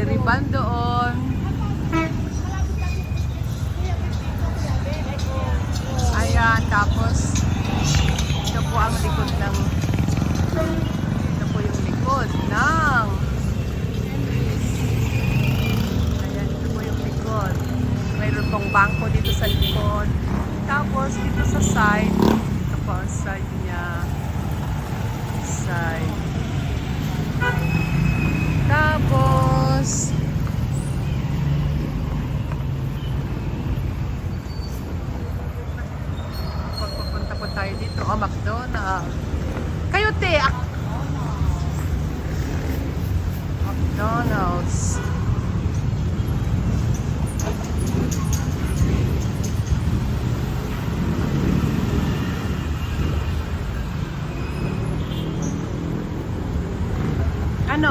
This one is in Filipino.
nagre-ribbon doon. Ayan, tapos ito po ang likod ng ito po yung likod ng ayan, ito po yung likod. Mayroon pong bangko dito sa likod. Tapos dito sa side, ito po ang side niya. Side. Tapos pagpapunta po tayo dito, McDonald's. Kayo te, McDonald's.